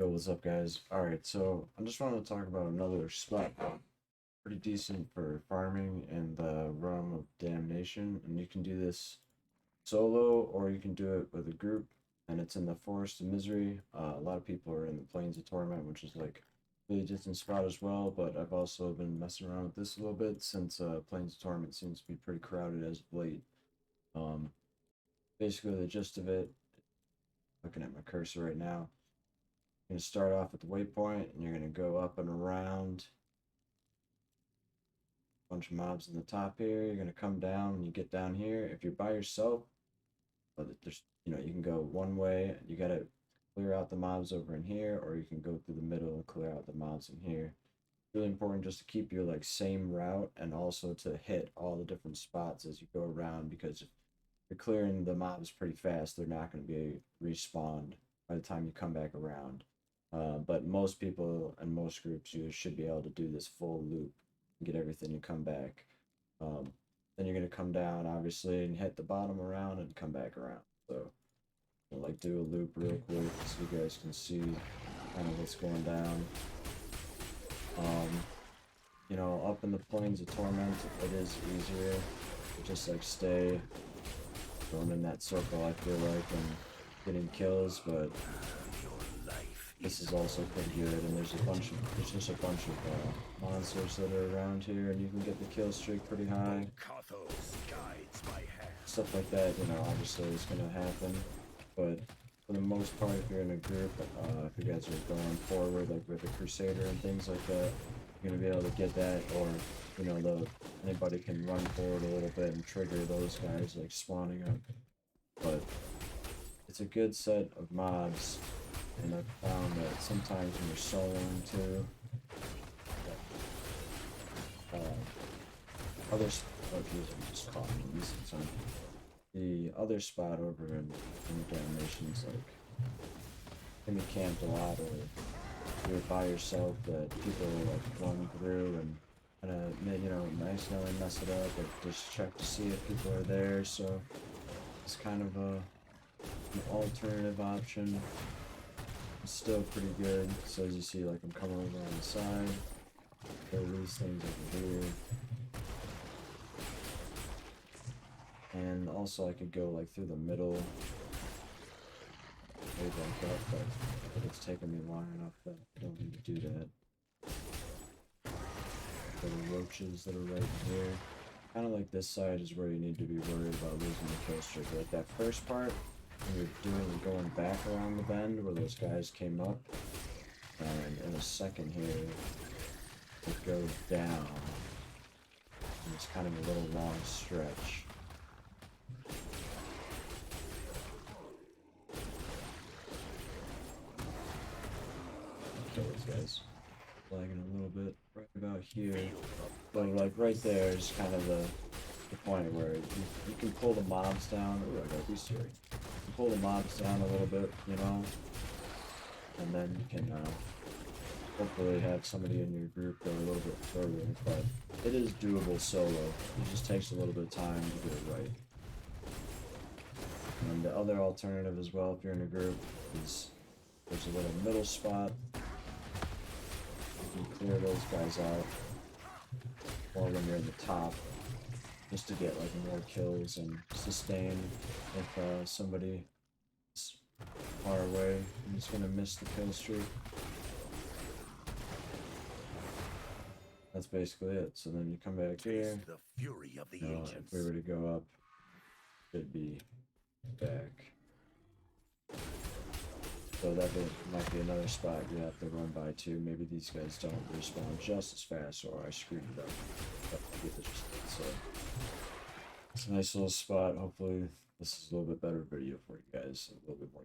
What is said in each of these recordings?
Yo, what's up, guys? Alright, so I just wanted to talk about another spot pretty decent for farming in the realm of damnation, and you can do this solo or you can do it with a group, and it's in the Forest of Misery. A lot of people are in the Plains of Torment, which is like a really decent spot as well, but I've also been messing around with this a little bit since Plains of Torment seems to be pretty crowded as of late. Um, Basically, the gist of it, looking at my cursor right now, you're going to start off at the waypoint and you're going to go up and around a bunch of mobs in the top here. You're going to come down and you get down here. If you're by yourself, there's, you can go one way. You got to clear out the mobs over in here, or you can go through the middle and clear out the mobs in here. Really important just to keep your like same route and also to hit all the different spots as you go around, because if you're clearing the mobs pretty fast, they're not going to be respawned by the time you come back around. But most people and most groups, you should be able to do this full loop and get everything and come back. Then you're going to come down, obviously, and hit the bottom around and come back around. So, like, do a loop real quick so you guys can see kind of what's going down. Up in the Plains of Torment, it is easier to just, like, stay going in that circle, I feel like, and getting kills, but this is also pretty good, and there's just a bunch of monsters that are around here, and you can get the kill streak pretty high. Stuff like that, obviously is gonna happen, but for the most part, if you're in a group, if you guys are going forward, like with a Crusader and things like that, you're gonna be able to get that, or, anybody can run forward a little bit and trigger those guys, like, spawning up. But it's a good set of mobs, and I've found that sometimes when you're soloing too, others, oh geez, I'm just coughing these things. The other spot over in Damnation's like can be camped a lot, or you're by yourself, that people like run through and kind of nicely mess it up, but just check to see if people are there. So it's kind of an alternative option. It's still pretty good. So as you see, like, I'm coming over on the side, there are these things over here. And also I could go like through the middle, maybe like that, but it's taken me long enough that I don't need to do that. There are roaches that are right here. Kind of like this side is where you need to be worried about losing the kill streak. Like that first part, when you're going back around the bend where those guys came up, and in a second here, it goes down. And it's kind of a little long stretch. Those guys lagging a little bit right about here, but like right there is kind of the point where you can pull the mobs down. Ooh, I gotta be serious. You can pull the mobs down a little bit, and then you can hopefully have somebody in your group go a little bit further. But it is doable solo. It just takes a little bit of time to get it right. And the other alternative as well, if you're in a group, is there's a little middle spot. You clear those guys out, or when you're in the top, just to get like more kills and sustain if somebody is far away and he's gonna miss the kill streak. That's basically it. So then you come back here. The fury of the If we were to go up, it'd be back. So that might be another spot you have to run by too. Maybe these guys don't respawn just as fast, or I screwed it up. But I get the gist of it. So it's a nice little spot. Hopefully this is a little bit better video for you guys. A little bit more.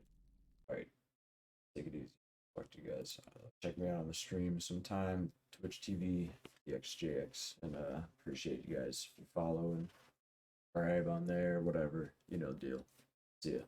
Alright, take it easy. Talk to you guys. Check me out on the stream sometime. Twitch TV, DXJX. And appreciate you guys if you follow and subscribe on there, whatever. You know the deal. See ya.